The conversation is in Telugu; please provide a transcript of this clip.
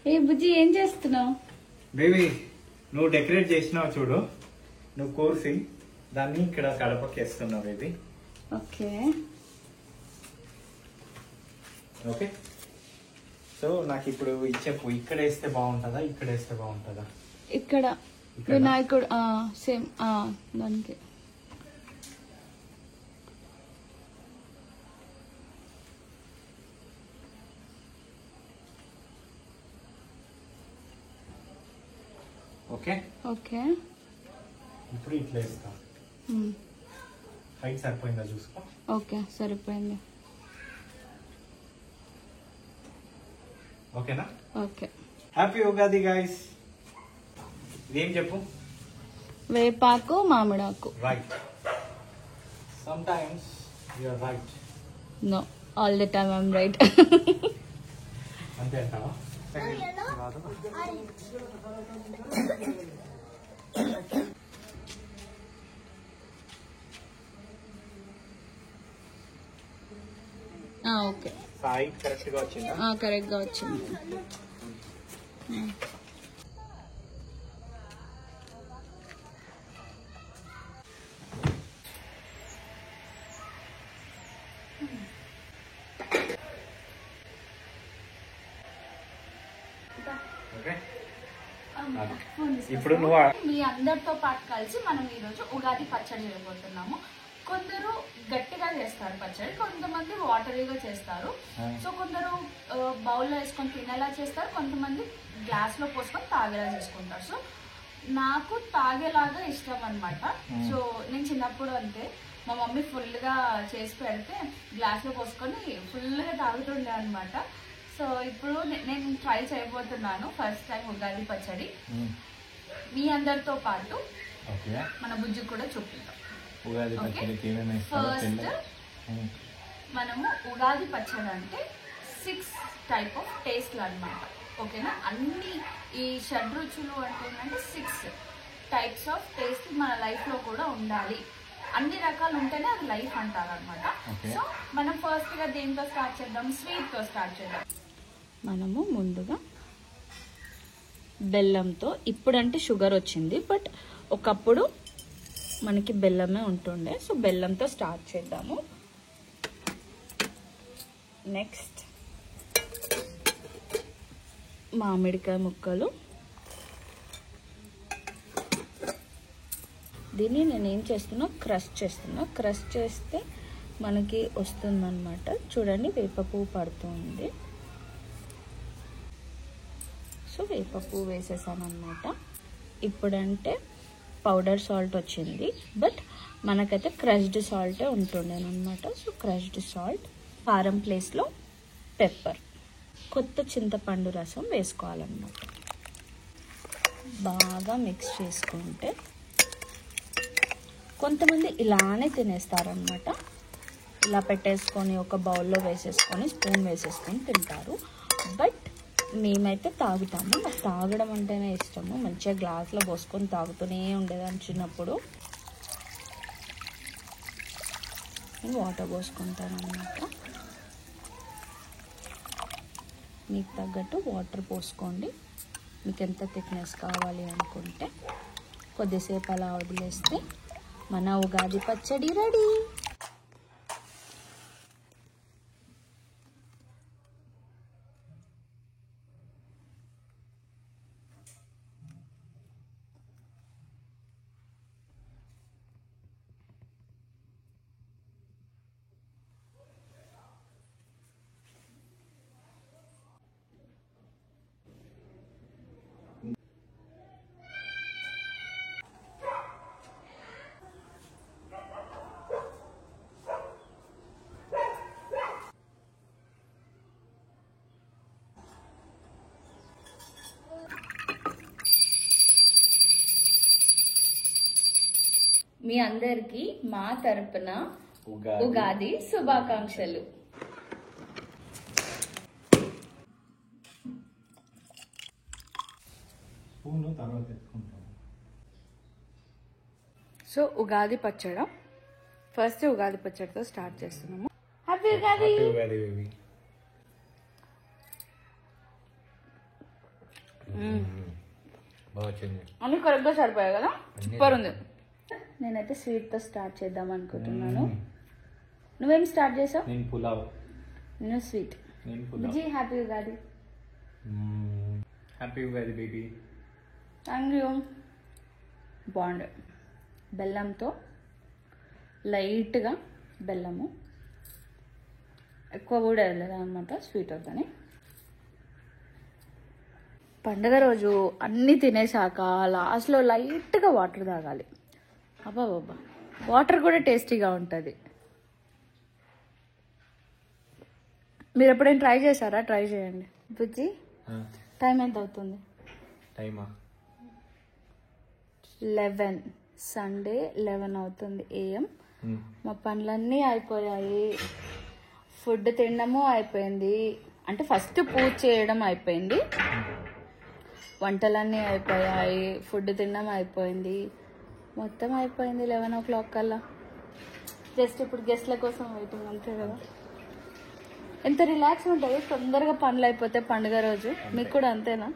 ఏ బుజ్జి ఏం చేస్తున్నావు? బేబీ నువ్వు డెకరేట్ చేసినావు చూడు, నువ్వు కోసి దాన్ని ఇక్కడ కడపకి వేస్తున్నావు బేబీ. ఓకే ఓకే, సో నాకు ఇప్పుడు చెప్పు, ఇక్కడ వేస్తే బాగుంటుందా ఇక్కడ వేస్తే బాగుంటుందా? ఇక్కడ వినాయకుడు సేమ్ దానికి. ఓకే ఓకే ఇప్పుడు ఇట్లా వేస్తా. హైట్ సరిపోయిందా చూసుకో. ఓకే సరిపోయింది. ఓకేనా? ఓకే. Happy Ugadi guys. ఇదేం చెప్పు? వేపాకు మామిడాకు. Right. Sometimes you are right. No, all the time I'm right. అంతే అంటావా? ఓకే, హైట్ కరెక్ట్ గా వచ్చిందా? కరెక్ట్ గా వచ్చింది. ఇప్పుడు నువ్వు మీ అందరితో పాటు కలిసి మనం ఈరోజు ఉగాది పచ్చడి చేయబోతున్నాము. కొందరు గట్టిగా చేస్తారు పచ్చడి, కొంతమంది వాటరీగా చేస్తారు. సో కొందరు బౌల్లో వేసుకొని తినేలా చేస్తారు, కొంతమంది గ్లాస్ లో పోసుకొని తాగేలా చేసుకుంటారు. సో నాకు తాగేలాగా ఇష్టం అనమాట. సో నేను చిన్నప్పుడు అంతే, మా మమ్మీ ఫుల్ గా చేసి పెడితే గ్లాస్ లో పోసుకొని ఫుల్ గా తాగుతుండే అనమాట. సో ఇప్పుడు నేను ట్రై చేయబోతున్నాను ఫస్ట్ టైం ఉగాది పచ్చడి. మీ అందరితో పాటు మన బుజ్జి కూడా చూపిద్దాం. ఫస్ట్ మనము ఉగాది పచ్చడి అంటే 6 టైప్ ఆఫ్ టేస్ట్లు అనమాట. ఓకేనా? అన్ని ఈ షడ్రుచులు అంటే ఏంటంటే 6 టైప్స్ ఆఫ్ టేస్ట్ మన లైఫ్ లో కూడా ఉండాలి. అన్ని రకాలు ఉంటేనే అది లైఫ్ అంటారు అనమాట. సో మనం ఫస్ట్ గా దేంతో స్టార్ట్ చేద్దాం? స్వీట్ తో స్టార్ట్ చేద్దాం. మనము ముందుగా బెల్లంతో, ఇప్పుడంటే షుగర్ వచ్చింది, బట్ ఒకప్పుడు మనకి బెల్లమే ఉంటుండే. సో బెల్లంతో స్టార్ట్ చేద్దాము. నెక్స్ట్ మామిడికాయ ముక్కలు. దీన్ని నేనేం చేస్తున్నా, క్రష్ చేస్తున్నా. క్రష్ చేస్తే మనకి వస్తుందన్నమాట. చూడండి, వేప పువ్వు పడుతుంది. సో వేప పువ్వు వేసేసాను అనమాట. ఇప్పుడంటే పౌడర్ సాల్ట్ వచ్చింది, బట్ మనకైతే క్రష్డ్ సాల్టే ఉంటుండేనమాట. సో క్రష్డ్ సాల్ట్, కారం ప్లేస్లో పెప్పర్, కొత్త చింతపండు రసం వేసుకోవాలన్నమాట. బాగా మిక్స్ చేసుకుంటే, కొంతమంది ఇలానే తినేస్తారనమాట. ఇలా పెట్టేసుకొని ఒక బౌల్లో వేసేసుకొని స్పూన్ వేసేసుకొని తింటారు. బట్ మేమైతే తాగుతాము. నాకు తాగడం అంటేనే ఇష్టము. మంచిగా గ్లాస్లో పోసుకొని తాగుతూనే ఉండేదాన్ని చిన్నప్పుడు. నేను వాటర్ పోసుకుంటాను అన్నమాట. మీకు తగ్గట్టు వాటర్ పోసుకోండి. మీకు ఎంత థిక్నెస్ కావాలి అనుకుంటే. కొద్దిసేపు అలా వదిలేస్తే మన ఉగాది పచ్చడి రెడీ. మీ అందరికి మా తరపున ఉగాది శుభాకాంక్షలు. సో ఉగాది పచ్చడి, ఫస్ట్ ఉగాది పచ్చడితో స్టార్ట్ చేస్తున్నాము. హ్యాపీ ఉగాది. బాగా వచ్చింది. అన్ని కరెక్ట్గా సరిపోయాయి కదా, సూపర్ ఉంది. నేనైతే స్వీట్తో స్టార్ట్ చేద్దాం అనుకుంటున్నాను. నువ్వేం స్టార్ట్ చేసావు? నేను పులావ్. నేను స్వీట్. నేను pulao. Vijay happy Ugadi. Happy Ugadi baby. Thank you. బాగుంది. బెల్లంతో లైట్గా బెల్లము, ఎక్కువ కూడా వెళ్ళదు అనమాట, స్వీట్ అవుతుంది. పండగ రోజు అన్నీ తినేసాక లాస్ట్లో లైట్గా వాటర్ తాగాలి. అబ్బా బాబా, వాటర్ కూడా టేస్టీగా ఉంటుంది. మీరు ఎప్పుడైనా ట్రై చేశారా? ట్రై చేయండి. బుజ్జి టైం ఎంత అవుతుంది? టైమా 11. సండే 11 అవుతుంది AM. మా పనులన్నీ అయిపోయాయి. ఫుడ్ తినడము అయిపోయింది, అంటే ఫస్ట్ పూజ చేయడం అయిపోయింది, వంటలన్నీ అయిపోయాయి, ఫుడ్ తినడం అయిపోయింది, మొత్తం అయిపోయింది 11 o'clock కల్లా. జస్ట్ ఇప్పుడు గెస్ట్ల కోసం వెయిటింగ్, అంతే కదా. ఎంత రిలాక్స్ ఉంటుంది తొందరగా పనులు అయిపోతే పండుగ రోజు. మీకు కూడా అంతేనా?